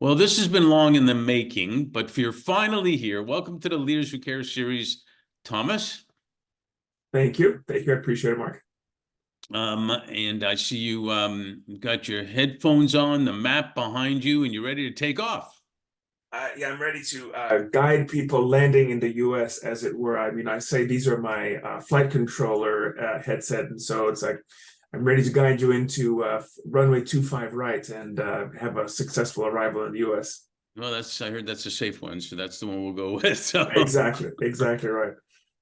Well, this has been long in the making, but if you're finally here, welcome to the Leaders Who Care series, Thomas. Thank you. Thank you. I appreciate it, Mark. And I see you got your headphones on, the map behind you, and you're ready to take off. Yeah, I'm ready to guide people landing in the U.S., as it were. I mean, I say these are my flight controller headset, and so it's like I'm ready to guide you into runway 25 right and have a successful arrival in the U.S. Well, I heard that's a safe one, so that's the one we'll go with. So. Exactly right.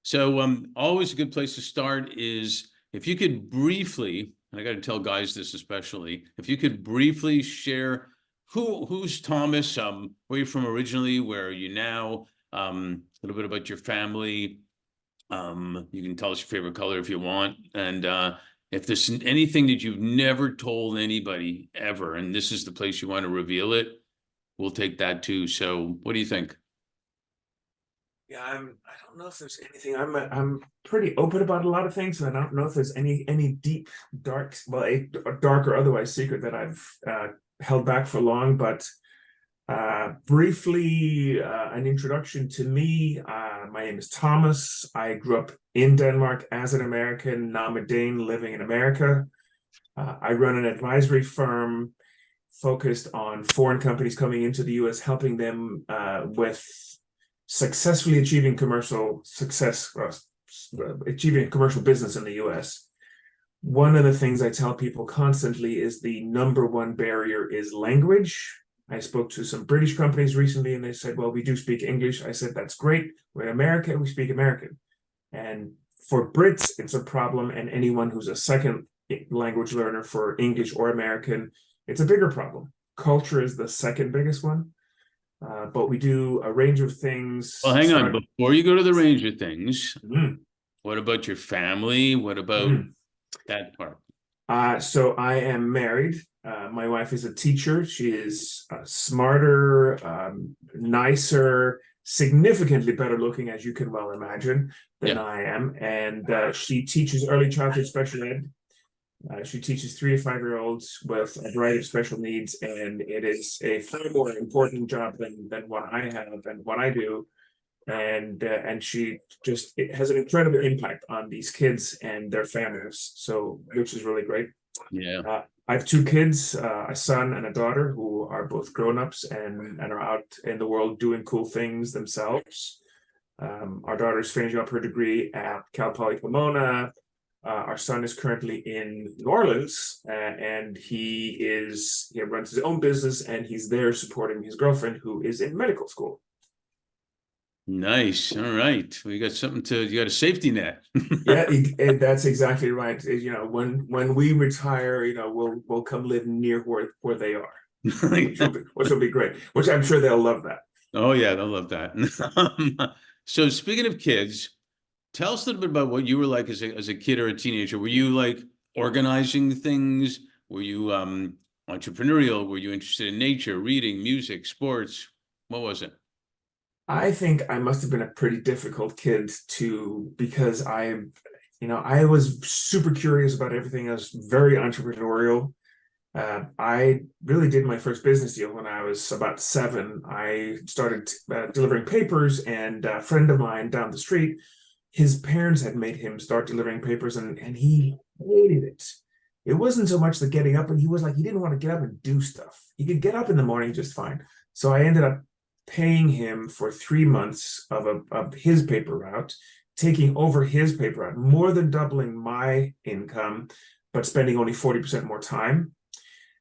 So always a good place to start is if you could briefly, and I got to tell guys this especially, if you could briefly share who's Thomas, where you're from originally, where are you now, a little bit about your family. You can tell us your favorite color if you want, and if there's anything that you've never told anybody ever, and this is the place you want to reveal it, we'll take that too. So what do you think? Yeah, I don't know if there's anything. I'm pretty open about a lot of things, and I don't know if there's any deep, dark, well, a dark or otherwise secret that I've held back for long. But briefly, an introduction to me. My name is Thomas. I grew up in Denmark as an American. Now I'm a Dane living in America. I run an advisory firm focused on foreign companies coming into the US, helping them with successfully achieving commercial success, achieving commercial business in the US. One of the things I tell people constantly is the number one barrier is language. I spoke to some British companies recently and they said, well, we do speak English. I said, that's great. We're in America, we speak American. And for Brits, it's a problem. And anyone who's a second language learner for English or American, it's a bigger problem. Culture is the second biggest one. But we do a range of things. Well, hang on. Before you go to the range of things, what about your family? What about that part? So I am married. My wife is a teacher. She is smarter, nicer, significantly better looking, as you can well imagine, than I am. And she teaches early childhood special ed. She teaches 3 to 5-year-olds with a variety of special needs, and it is a far more important job than what I have and what I do. And she just has an incredible impact on these kids and their families, so which is really great. I have 2 kids, a son and a daughter, who are both grown-ups and are out in the world doing cool things themselves. Our daughter's finishing up her degree at Cal Poly Pomona. Our son is currently in New Orleans, and he runs his own business, and he's there supporting his girlfriend, who is in medical school. Nice. All right. We got you got a safety net. Yeah, that's exactly right. You know, when we retire, you know, we'll come live near where they are, which will be great. Which I'm sure they'll love that. Oh yeah, they'll love that. So speaking of kids, tell us a little bit about what you were like as a kid or a teenager. Were you like organizing things? Were you entrepreneurial? Were you interested in nature, reading, music, sports? What was it? I think I must have been a pretty difficult kid too, because I was super curious about everything. I was very entrepreneurial. I really did my first business deal when I was about 7. I started delivering papers, and a friend of mine down the street, his parents had made him start delivering papers, and he hated it. It wasn't so much the getting up, and he was like, he didn't want to get up and do stuff. He could get up in the morning just fine. So I ended up paying him for 3 months of his paper route, taking over his paper route, more than doubling my income, but spending only 40% more time.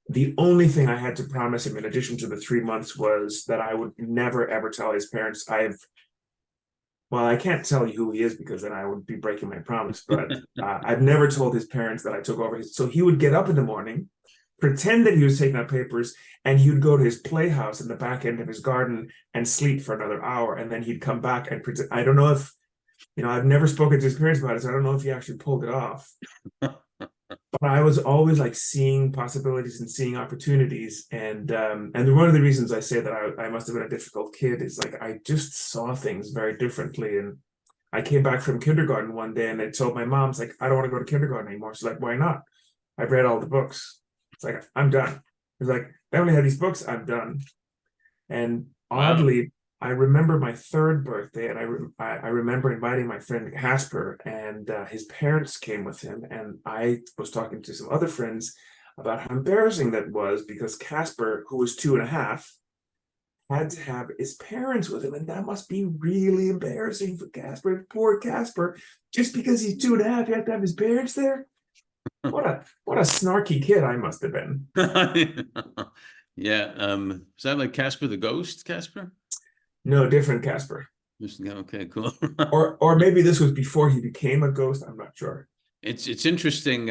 The only thing I had to promise him in addition to the 3 months was that I would never, ever tell his parents. I can't tell you who he is because then I would be breaking my promise, but I've never told his parents that I took over his. So he would get up in the morning, pretend that he was taking out papers, and he would go to his playhouse in the back end of his garden and sleep for another hour. And then he'd come back and pretend. I don't know if, I've never spoken to his parents about it, so I don't know if he actually pulled it off. But I was always like seeing possibilities and seeing opportunities. And one of the reasons I say that I must have been a difficult kid is like I just saw things very differently. And I came back from kindergarten one day and I told my mom, it's like, I don't want to go to kindergarten anymore. She's like, why not? I've read all the books. It's like, I'm done. It's like, they only have these books, I'm done. And Wow. oddly, I remember my third birthday, and I remember inviting my friend Casper, and his parents came with him, and I was talking to some other friends about how embarrassing that was because Casper, who was 2.5, had to have his parents with him, and that must be really embarrassing for Casper. Poor Casper, just because he's 2.5, he had to have his parents there. What a snarky kid I must have been. Yeah. Is that like Casper the Ghost, Casper? No, different Casper. Okay, cool. Or maybe this was before he became a ghost. I'm not sure. It's interesting.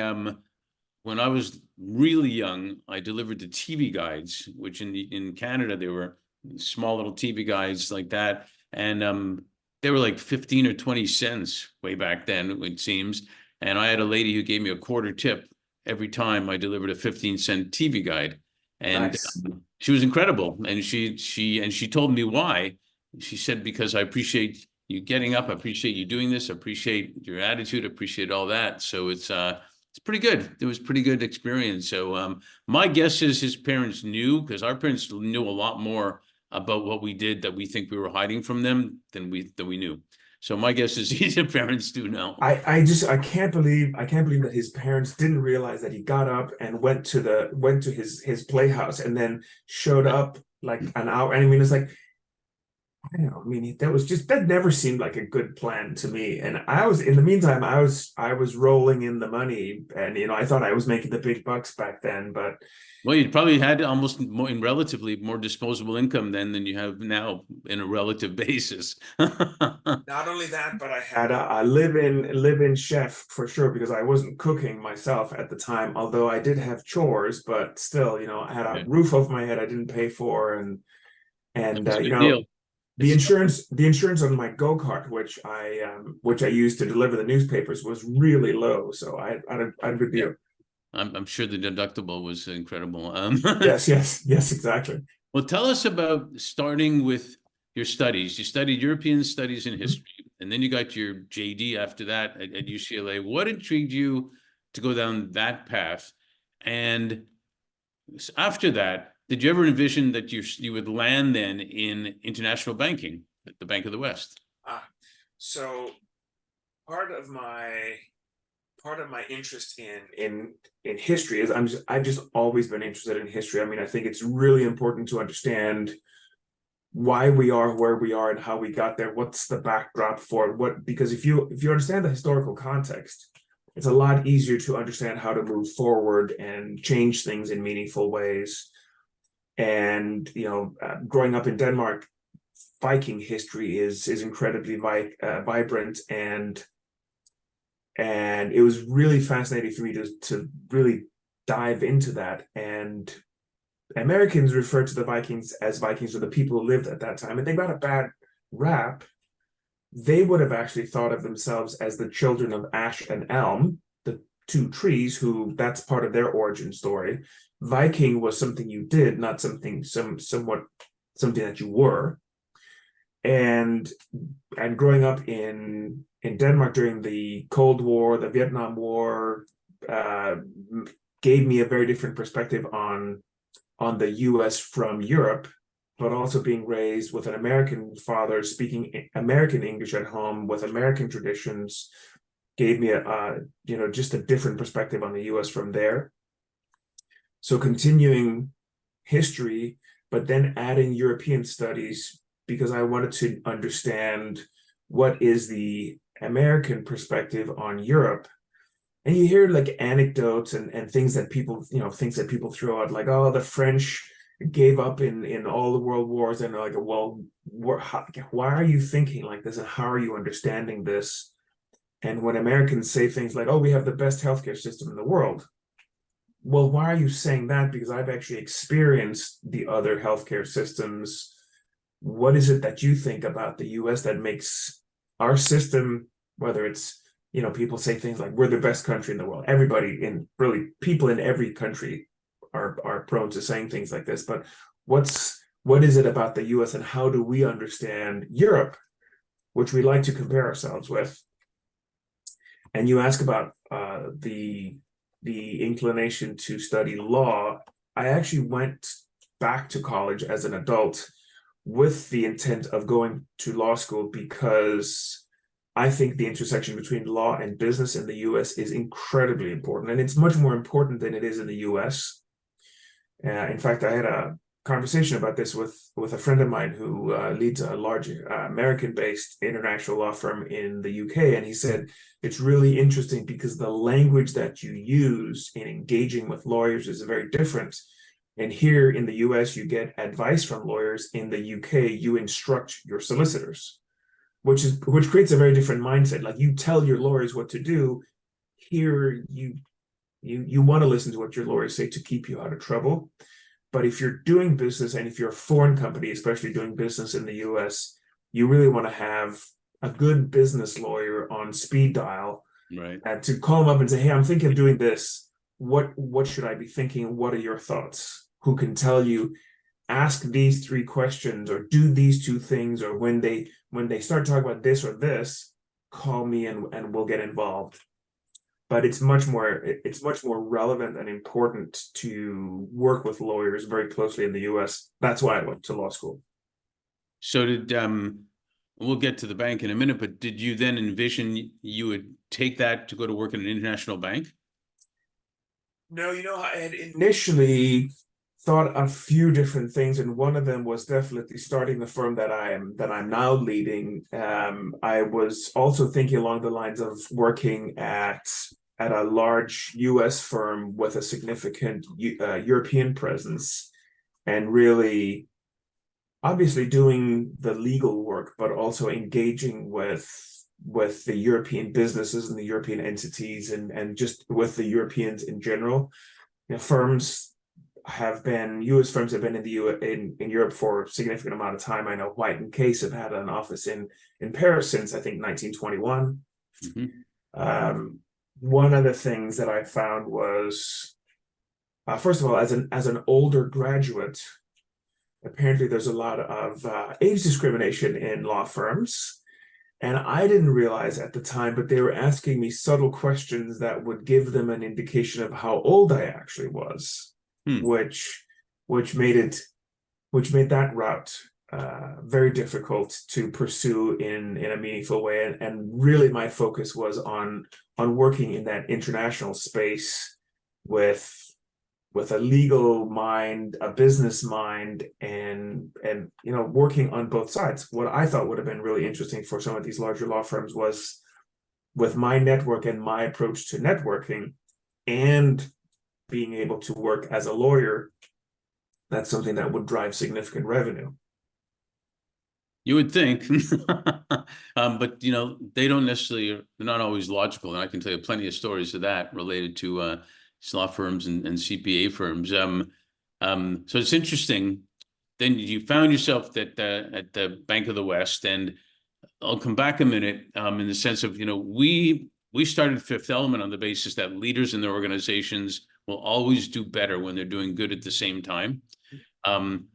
When I was really young, I delivered the TV guides, which in Canada they were small little TV guides like that, and they were like 15 or 20 cents way back then, it seems. And I had a lady who gave me a quarter tip every time I delivered a 15-cent TV guide, and Nice. she was incredible. And she told me why. She said, because I appreciate you getting up, I appreciate you doing this, I appreciate your attitude, I appreciate all that. So it's pretty good. It was a pretty good experience. So my guess is his parents knew, because our parents knew a lot more about what we did that we think we were hiding from them than we knew. So my guess is his parents do know. I can't believe that his parents didn't realize that he got up and went to his playhouse and then showed up like an hour. And I mean, it's like, I don't know. I mean, that never seemed like a good plan to me. And I was, in the meantime, I was rolling in the money, and I thought I was making the big bucks back then. But Well, you probably had almost more in relatively more disposable income then than you have now in a relative basis. not only that, but I had a live-in chef for sure because I wasn't cooking myself at the time. Although I did have chores, but still, I had a Yeah, roof over my head I didn't pay for, and that's a good deal. the It's insurance on my go-kart, which I used to deliver the newspapers, was really low. So I had a good yeah. deal. I'm sure the deductible was incredible. Yes, yes, yes, exactly. Well, tell us about starting with your studies. You studied European studies and Mhm. history, and then you got your JD after that at UCLA. What intrigued you to go down that path? And after that, did you ever envision that you would land then in international banking at the Bank of the West? Ah, so part of my part of my interest in history is I've just always been interested in history. I mean, I think it's really important to understand why we are where we are and how we got there. What's the backdrop for it? Because if you understand the historical context, it's a lot easier to understand how to move forward and change things in meaningful ways. And growing up in Denmark, Viking history is incredibly vibrant, and it was really fascinating for me to really dive into that. And Americans refer to the Vikings as Vikings, or the people who lived at that time, and they got a bad rap. They would have actually thought of themselves as the children of Ash and Elm, the two trees, who that's part of their origin story. Viking was something you did, not somewhat something that you were. And growing up in Denmark during the Cold War, the Vietnam War, uh, gave me a very different perspective on the U.S. from Europe, but also being raised with an American father speaking American English at home with American traditions gave me just a different perspective on the U.S. from there. So continuing history, but then adding European studies because I wanted to understand what is the American perspective on Europe. And you hear like anecdotes and things that people throw out, like, oh, the French gave up in all the world wars, and they're like, well, why are you thinking like this, and how are you understanding this? And when Americans say things like, oh, we have the best healthcare system in the world, well, why are you saying that? Because I've actually experienced the other healthcare systems. What is it that you think about the US that makes our system, whether it's, people say things like we're the best country in the world. People in every country are prone to saying things like this. But what is it about the US, and how do we understand Europe, which we like to compare ourselves with? And you ask about the inclination to study law. I actually went back to college as an adult with the intent of going to law school because I think the intersection between law and business in the US is incredibly important. And it's much more important than it is in the US. In fact, I had a conversation about this with a friend of mine who leads a large American-based international law firm in the UK, and he said it's really interesting because the language that you use in engaging with lawyers is very different. And here in the US, you get advice from lawyers. In the UK, you instruct your solicitors, which creates a very different mindset. Like you tell your lawyers what to do. Here, you want to listen to what your lawyers say to keep you out of trouble. But if you're doing business, and if you're a foreign company, especially doing business in the US, you really want to have a good business lawyer on speed dial, Right. to call them up and say, hey, I'm thinking of doing this. What should I be thinking? What are your thoughts? Who can tell you, ask these 3 questions or do these 2 things, or when they start talking about this or this, call me and we'll get involved. But it's much more relevant and important to work with lawyers very closely in the US. That's why I went to law school. So we'll get to the bank in a minute, but did you then envision you would take that to go to work in an international bank? No, I had initially thought a few different things, and one of them was definitely starting the firm that I'm now leading. I was also thinking along the lines of working at a large US firm with a significant European presence, and really obviously doing the legal work, but also engaging with the European businesses and the European entities, and just with the Europeans in general. US firms have been in Europe for a significant amount of time. I know White and Case have had an office in Paris since I think 1921. Mm-hmm. One of the things that I found was, first of all, as an older graduate, apparently there's a lot of age discrimination in law firms. And I didn't realize at the time, but they were asking me subtle questions that would give them an indication of how old I actually was, which made that route very difficult to pursue in a meaningful way. And really my focus was on working in that international space with a legal mind, a business mind, and working on both sides. What I thought would have been really interesting for some of these larger law firms was, with my network and my approach to networking and being able to work as a lawyer, that's something that would drive significant revenue. You would think, but they don't necessarily, they're not always logical. And I can tell you plenty of stories of that related to law firms and CPA firms. So it's interesting. Then you found yourself at the Bank of the West, and I'll come back a minute in the sense of, we started Fifth Element on the basis that leaders in their organizations will always do better when they're doing good at the same time. I'm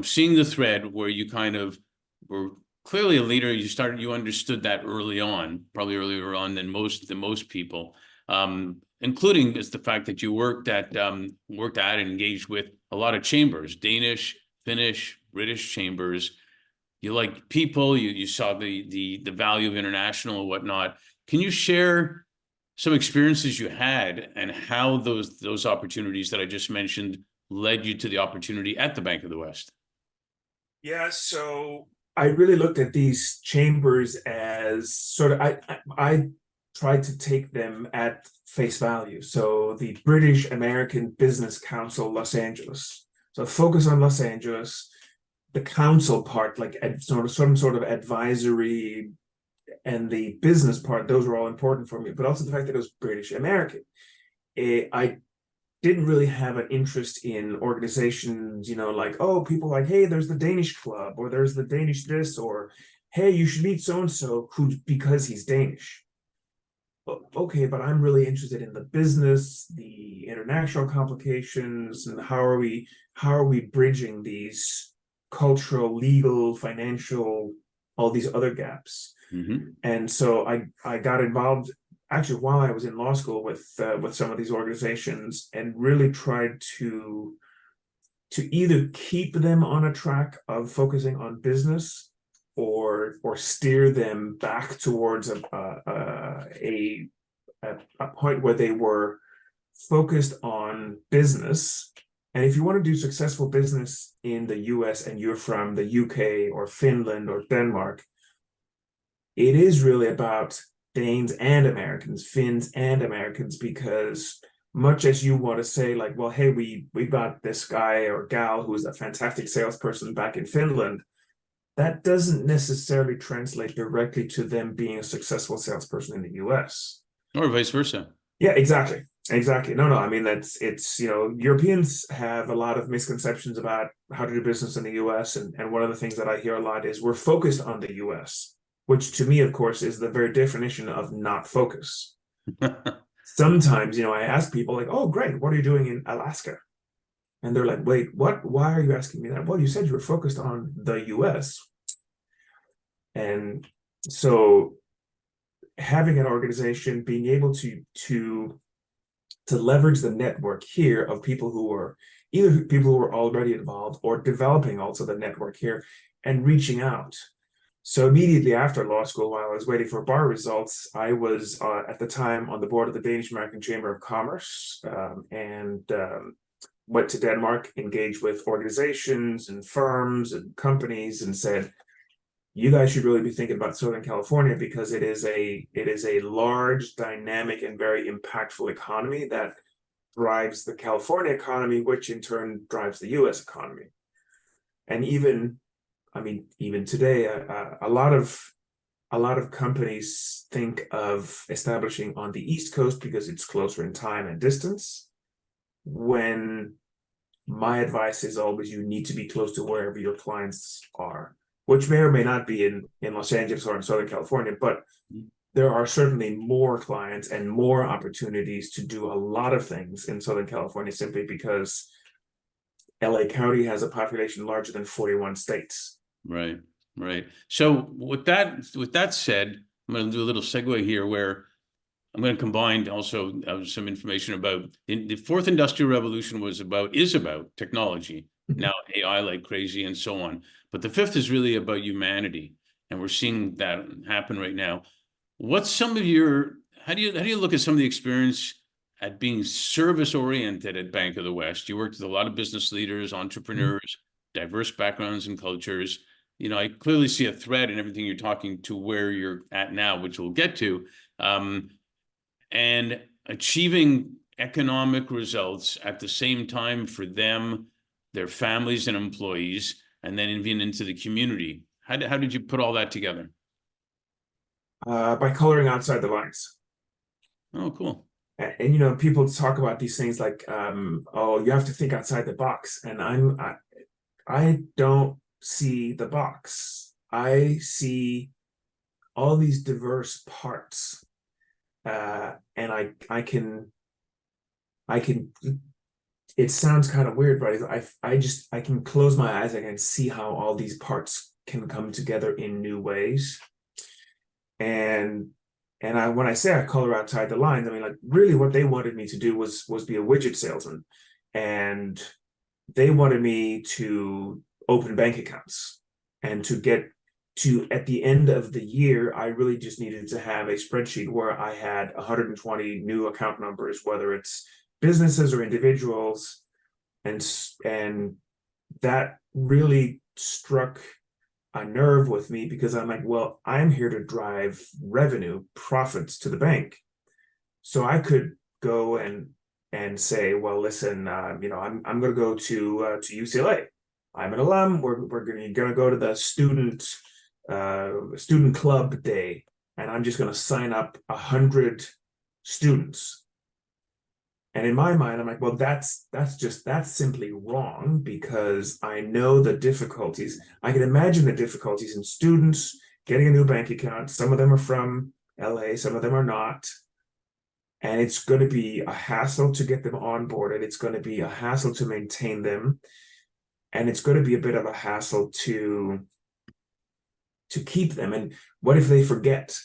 seeing the thread where you kind of were clearly a leader. You understood that early on, probably earlier on than most people, including is the fact that you worked at and engaged with a lot of chambers, Danish, Finnish, British chambers. You like people, you saw the value of international and whatnot. Can you share some experiences you had and how those opportunities that I just mentioned led you to the opportunity at the Bank of the West? Yeah, so I really looked at these chambers as sort of, I tried to take them at face value. So the British American Business Council, Los Angeles. So focus on Los Angeles. The council part, like some sort of advisory, and the business part, those were all important for me. But also the fact that it was British American. I didn't really have an interest in organizations, like, oh, people like, hey, there's the Danish club, or there's the Danish this, or hey, you should meet so-and-so because he's Danish. Okay, but I'm really interested in the business, the international complications, and how are we bridging these cultural, legal, financial, all these other gaps. Mm-hmm. And so I got involved actually while I was in law school with some of these organizations, and really tried to to either keep them on a track of focusing on business or steer them back towards a point where they were focused on business. And if you want to do successful business in the US and you're from the UK or Finland or Denmark, it is really about Danes and Americans, Finns and Americans, because much as you want to say like, well, hey, we've got this guy or gal who's a fantastic salesperson back in Finland, that doesn't necessarily translate directly to them being a successful salesperson in the US. Or vice versa. Yeah, exactly. Exactly. No, I mean, it's, Europeans have a lot of misconceptions about how to do business in the US. And one of the things that I hear a lot is we're focused on the US, which to me, of course, is the very definition of not focus. Sometimes, I ask people like, oh, great, what are you doing in Alaska? And they're like, wait, what? Why are you asking me that? Well, you said you were focused on the US. And so having an organization, being able to leverage the network here of people who are either people who are already involved or developing also the network here and reaching out. So immediately after law school, while I was waiting for bar results, I was at the time on the board of the Danish American Chamber of Commerce, and went to Denmark, engaged with organizations and firms and companies, and said, you guys should really be thinking about Southern California because it is a large, dynamic, and very impactful economy that drives the California economy, which in turn drives the US economy. And even today, a lot of companies think of establishing on the East Coast because it's closer in time and distance, when my advice is always you need to be close to wherever your clients are, which may or may not be in Los Angeles or in Southern California, but there are certainly more clients and more opportunities to do a lot of things in Southern California simply because LA County has a population larger than 41 states. Right. So with that said, I'm going to do a little segue here where I'm going to combine also some information about the fourth industrial revolution is about technology. Now AI like crazy and so on. But the fifth is really about humanity. And we're seeing that happen right now. What's some of how do you look at some of the experience at being service oriented at Bank of the West? You worked with a lot of business leaders, entrepreneurs, diverse backgrounds and cultures. I clearly see a thread in everything you're talking to where you're at now, which we'll get to. And achieving economic results at the same time for them, their families and employees, and then even into the community. How did you put all that together? By coloring outside the lines. Oh, cool. And people talk about these things like, oh, you have to think outside the box. And I don't see the box. I see all these diverse parts. And I can, it sounds kind of weird, but I can close my eyes and I can see how all these parts can come together in new ways. And when I say I color outside the lines, I mean, like, really what they wanted me to do was be a widget salesman. And they wanted me to open bank accounts and to get to, at the end of the year, I really just needed to have a spreadsheet where I had 120 new account numbers, whether it's businesses or individuals. And that really struck a nerve with me because I'm like, well, I'm here to drive revenue, profits to the bank. So I could go and say, well, listen, I'm going to go to UCLA. I'm an alum. We're going to go to the student club day, and I'm just going to sign up 100 students. And in my mind, I'm like, well, that's simply wrong, because I know the difficulties. I can imagine the difficulties in students getting a new bank account. Some of them are from LA, some of them are not. And it's going to be a hassle to get them onboarded. It's going to be a hassle to maintain them. And it's going to be a bit of a hassle to keep them. And what if they forget?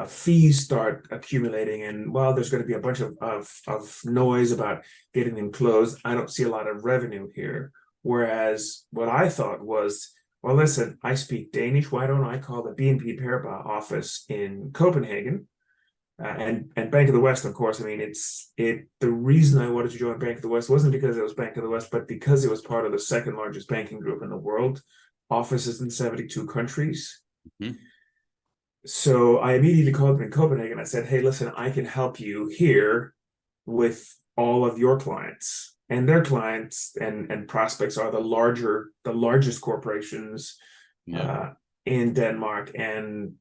Fees start accumulating, and well, there's going to be a bunch of noise about getting them closed. I don't see a lot of revenue here. Whereas what I thought was, well, listen, I speak Danish. Why don't I call the BNP Paribas office in Copenhagen? And Bank of the West, of course. I mean, the reason I wanted to join Bank of the West wasn't because it was Bank of the West, but because it was part of the second largest banking group in the world, offices in 72 countries. Mhm. So I immediately called them in Copenhagen. I said, hey, listen, I can help you here with all of your clients. And their clients and prospects are the largest corporations Yeah. in Denmark. And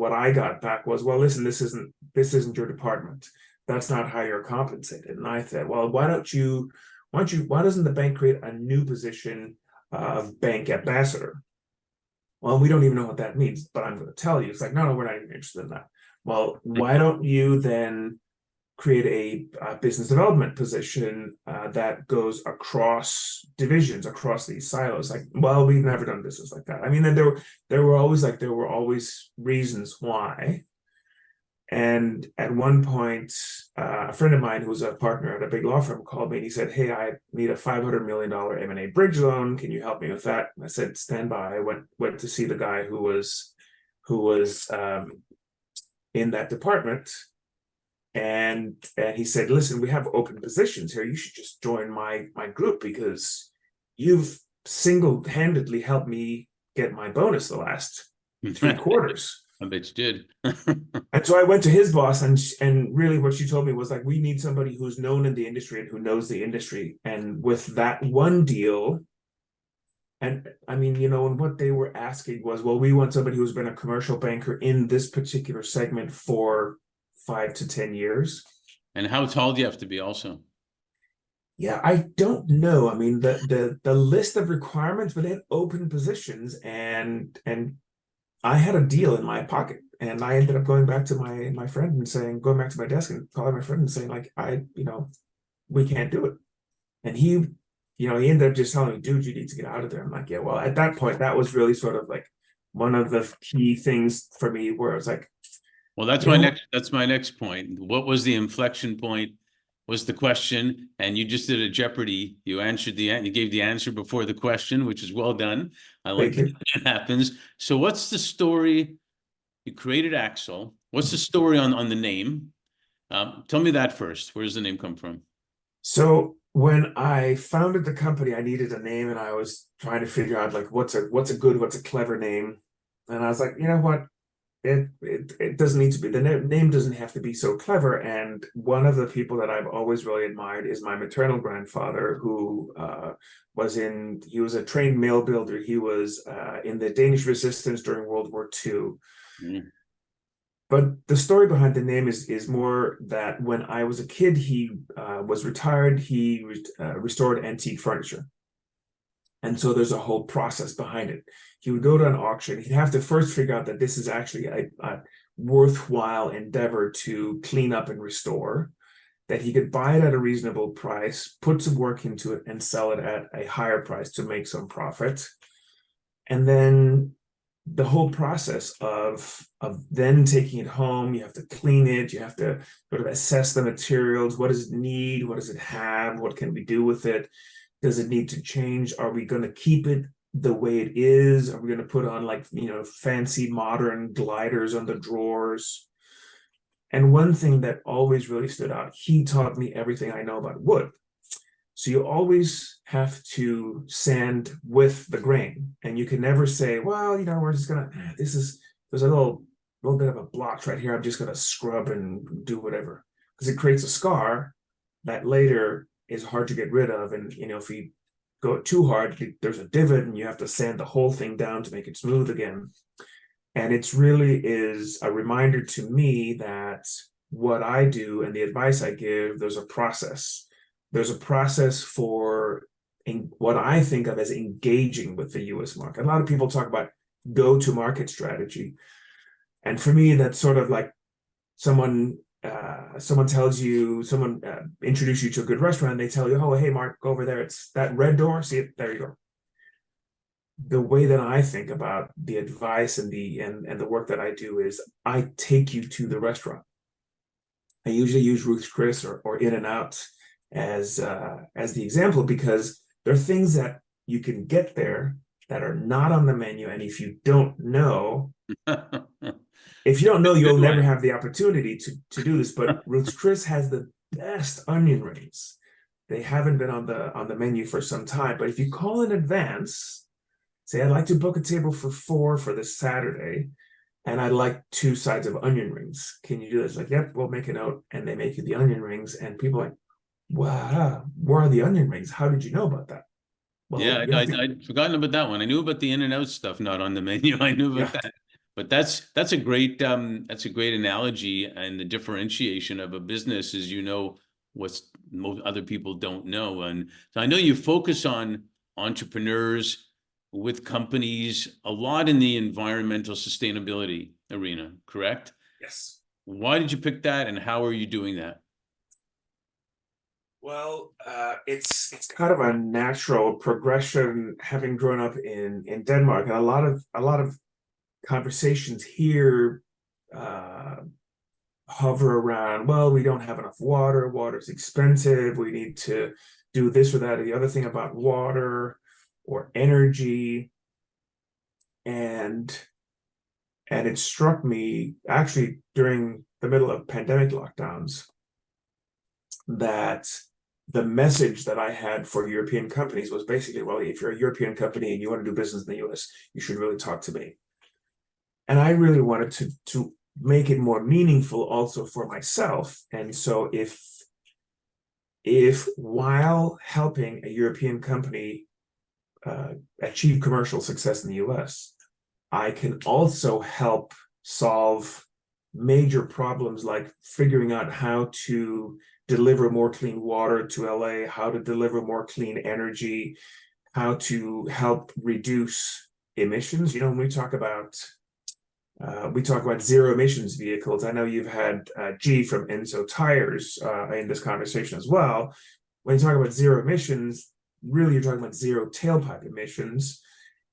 what I got back was, well, listen, this isn't your department. That's not how you're compensated. And I said, well, why doesn't the bank create a new position of bank ambassador? Well, we don't even know what that means, but I'm going to tell you. It's like, no, we're not even interested in that. Well, why don't you then create a business development position that goes across divisions, across these silos? Like, well, we've never done business like that. I mean, and there were always reasons why. And at one point, a friend of mine who was a partner at a big law firm called me and he said, hey, I need a $500 million M&A bridge loan. Can you help me with that? And I said, stand by. I went to see the guy who was in that department. And he said, listen, we have open positions here. You should just join my group because you've single-handedly helped me get my bonus the last 3 quarters. I bet you did. And so I went to his boss, and really what she told me was like, we need somebody who's known in the industry and who knows the industry. And with that one deal, and I mean, and what they were asking was, well, we want somebody who's been a commercial banker in this particular segment for 5 to 10 years. And how tall do you have to be also? Yeah, I don't know. I mean, the list of requirements, but they had open positions, and I had a deal in my pocket, and I ended up going back to my friend and saying, going back to my desk and calling my friend and saying, like, we can't do it. And he ended up just telling me, dude, you need to get out of there. I'm like, yeah, well, at that point, that was really sort of like one of the key things for me where I was like, well, that's my next point. What was the inflection point? Was the question, and you just did a Jeopardy. You gave the answer before the question, which is well done. I like that it happens. So what's the story? You created AXEL. What's the story on the name? Tell me that first. Where does the name come from? So when I founded the company, I needed a name, and I was trying to figure out like what's a clever name. And I was like, you know what? It doesn't need to be, the name doesn't have to be so clever. And one of the people that I've always really admired is my maternal grandfather, who he was a trained mail builder. He was in the Danish resistance during World War II. Mm. But the story behind the name is more that when I was a kid, he was retired. He restored antique furniture. And so there's a whole process behind it. He would go to an auction. He'd have to first figure out that this is actually a worthwhile endeavor to clean up and restore, that he could buy it at a reasonable price, put some work into it, and sell it at a higher price to make some profit. And then the whole process of then taking it home, you have to clean it, you have to sort of assess the materials. What does it need? What does it have? What can we do with it? Does it need to change? Are we going to keep it the way it is? Are we going to put on like, fancy modern gliders on the drawers? And one thing that always really stood out, he taught me everything I know about wood. So you always have to sand with the grain, and you can never say, well, we're just gonna, there's a little bit of a blotch right here, I'm just gonna scrub and do whatever, because it creates a scar that later is hard to get rid of. And if you go too hard, there's a divot and you have to sand the whole thing down to make it smooth again. And it's really is a reminder to me that what I do and the advice I give, there's a process. There's a process for what I think of as engaging with the US market. A lot of people talk about go-to-market strategy. And for me, that's sort of like someone introduce you to a good restaurant, and they tell you, oh, hey, Mark, go over there. It's that red door. See it? There you go. The way that I think about the advice and the work that I do is I take you to the restaurant. I usually use Ruth's Chris or In-N-Out as the example, because there are things that you can get there that are not on the menu. And if you don't know, you'll never have the opportunity to do this. But Ruth's Chris has the best onion rings. They haven't been on the menu for some time, but if you call in advance, say I'd like to book a table for 4 for this Saturday, and I'd like 2 sides of onion rings. Can you do this? Like, yep, we'll make a note, and they make you the onion rings, and people are like, wow, where are the onion rings? How did you know about that? Well, Yeah, I'd forgotten about that one. I knew about the in and out stuff not on the menu. I knew about that. But that's a great analogy, and the differentiation of a business is, what most other people don't know. And so I know you focus on entrepreneurs with companies a lot in the environmental sustainability arena, correct? Yes. Why did you pick that, and how are you doing that? Well, it's kind of a natural progression, having grown up in Denmark, and a lot of conversations here hover around, well, we don't have enough water, water's expensive, we need to do this or that or the other thing about water or energy. And it struck me actually during the middle of pandemic lockdowns that the message that I had for European companies was basically, well, if you're a European company and you want to do business in the US, you should really talk to me. And I really wanted to make it more meaningful also for myself. And so if while helping a European company achieve commercial success in the US, I can also help solve major problems like figuring out how to deliver more clean water to LA, how to deliver more clean energy, how to help reduce emissions. When we talk about zero emissions vehicles. I know you've had G from Enzo Tires in this conversation as well. When you talk about zero emissions, really you're talking about zero tailpipe emissions.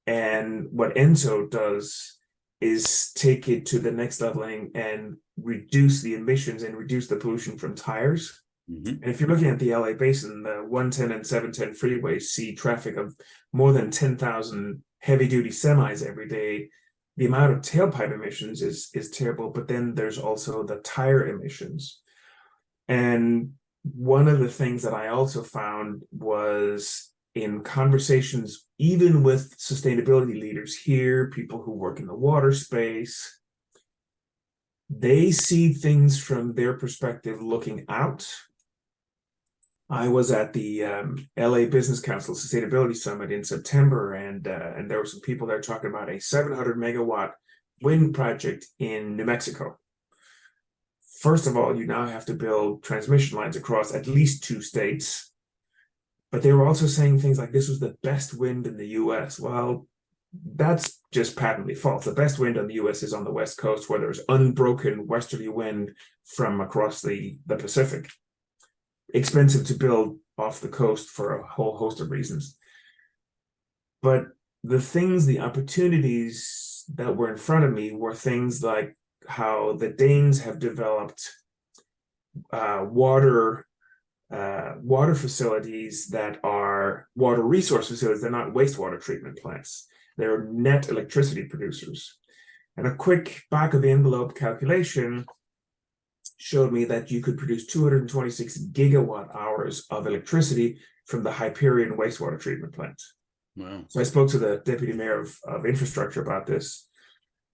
And what Enzo does is take it to the next level and reduce the emissions and reduce the pollution from tires. And if you're looking at the LA basin, the 110 and 710 freeways see traffic of more than 10,000 heavy-duty semis every day. The amount of tailpipe emissions is terrible, but then there's also the tire emissions. And one of the things that I also found was in conversations, even with sustainability leaders here, people who work in the water space, they see things from their perspective looking out. I was at the LA Business Council Sustainability Summit in September, and there were some people there talking about a 700 megawatt wind project in New Mexico. First of all, you now have to build transmission lines across at least 2 states. But they were also saying things like this was the best wind in the US. Well, that's just patently false. The best wind in the US is on the West Coast, where there's unbroken westerly wind from across the Pacific. Expensive to build off the coast for a whole host of reasons. But the opportunities that were in front of me were things like how the Danes have developed water facilities that are water resource facilities. They're not wastewater treatment plants. They're net electricity producers. And a quick back of the envelope calculation showed me that you could produce 226 gigawatt hours of electricity from the Hyperion wastewater treatment plant. Wow. So I spoke to the deputy mayor of infrastructure about this.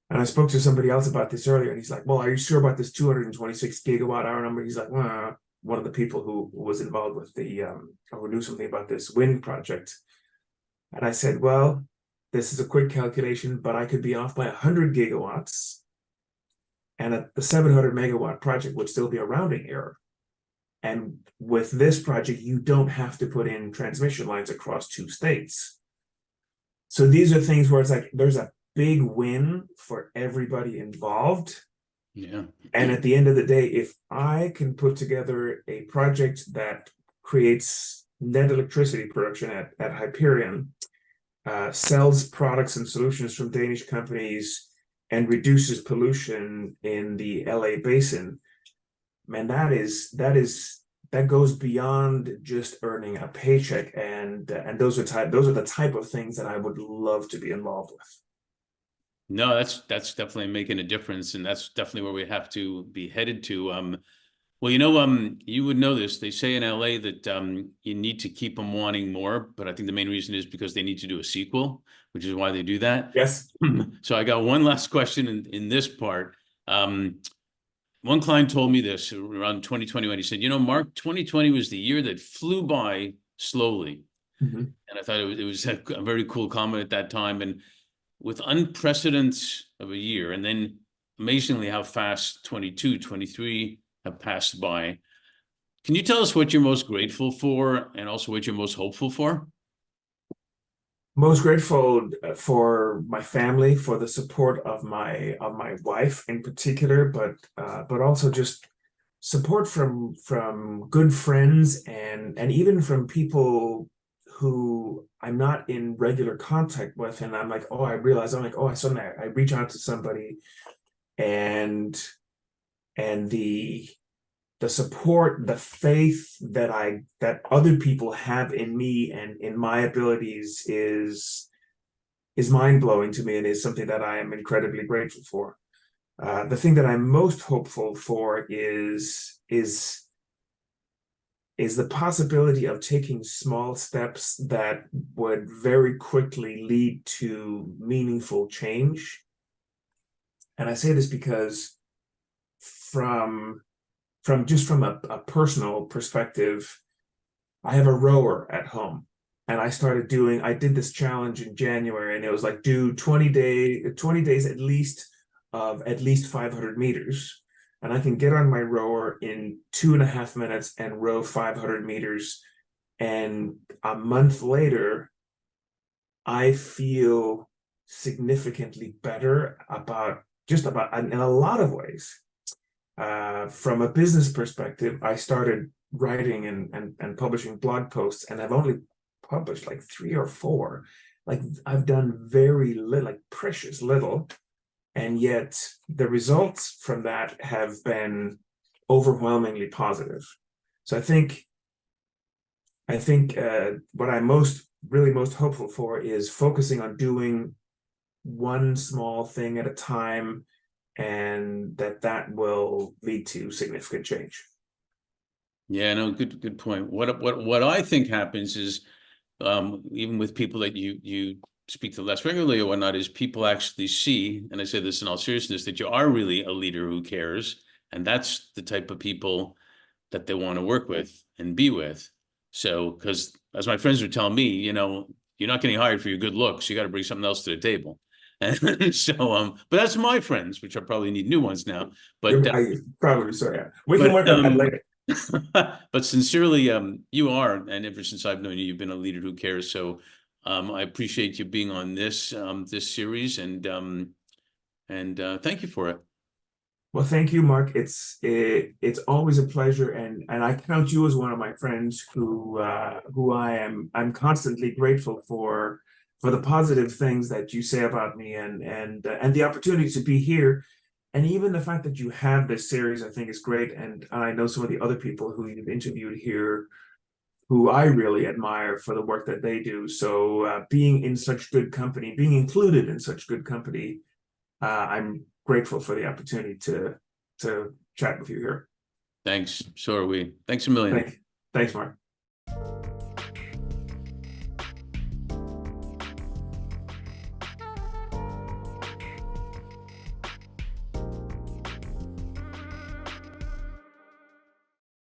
And I spoke to somebody else about this earlier, and he's like, well, are you sure about this 226 gigawatt hour number? He's like, well, one of the people who was involved with who knew something about this wind project. And I said, well, this is a quick calculation, but I could be off by 100 gigawatts. And the 700 megawatt project would still be a rounding error. And with this project, you don't have to put in transmission lines across 2 states. So these are things where it's like, there's a big win for everybody involved. Yeah. And at the end of the day, if I can put together a project that creates net electricity production at Hyperion, sells products and solutions from Danish companies, and reduces pollution in the LA basin, man, that is that goes beyond just earning a paycheck, and those are the type of things that I would love to be involved with. No, that's definitely making a difference, and that's definitely where we have to be headed to. Well, you would know this. They say in LA that you need to keep them wanting more, but I think the main reason is because they need to do a sequel, which is why they do that. Yes. So I got one last question in this part. One client told me this around 2021. He said, Mark, 2020 was the year that flew by slowly. Mm-hmm. And I thought it was a very cool comment at that time. And with unprecedented of a year, and then amazingly how fast 22, 23 have passed by. Can you tell us what you're most grateful for and also what you're most hopeful for? Most grateful for my family, for the support of my wife in particular, but also just support from good friends and even from people who I'm not in regular contact with, and I'm like, oh, I realize I'm like, oh, I reach out to somebody, and the support, the faith that other people have in me and in my abilities is mind-blowing to me, and is something that I am incredibly grateful for. The thing that I'm most hopeful for is the possibility of taking small steps that would very quickly lead to meaningful change. And I say this because from a personal perspective, I have a rower at home, and I did this challenge in January, and it was like, do 20 days at least of at least 500 meters. And I can get on my rower in 2.5 minutes and row 500 meters. And a month later, I feel significantly better in a lot of ways. From a business perspective, I started writing and publishing blog posts, and I've only published like 3 or 4. Like, I've done very little, like precious little, and yet the results from that have been overwhelmingly positive. So I think what I'm really most hopeful for is focusing on doing one small thing at a time, and that will lead to significant change. Yeah, no, good point. What I think happens is, even with people that you speak to less regularly or whatnot, is people actually see, and I say this in all seriousness, that you are really a leader who cares, and that's the type of people that they want to work with and be with. So, because as my friends would tell me, you're not getting hired for your good looks. You got to bring something else to the table. And so, but that's my friends, which I probably need new ones now. But Probably so, yeah. We can work on that later. But sincerely, you are, and ever since I've known you, you've been a leader who cares. So, I appreciate you being on this series, and thank you for it. Well, thank you, Mark. It's always a pleasure, and I count you as one of my friends who I'm constantly grateful for the positive things that you say about me, and the opportunity to be here, and even the fact that you have this series, I think is great. And I know some of the other people who you've interviewed here, who I really admire for the work that they do. So being in such good company, being included in such good company, I'm grateful for the opportunity to chat with you here. Thanks. So are we. Thanks a million. Thanks, Mark.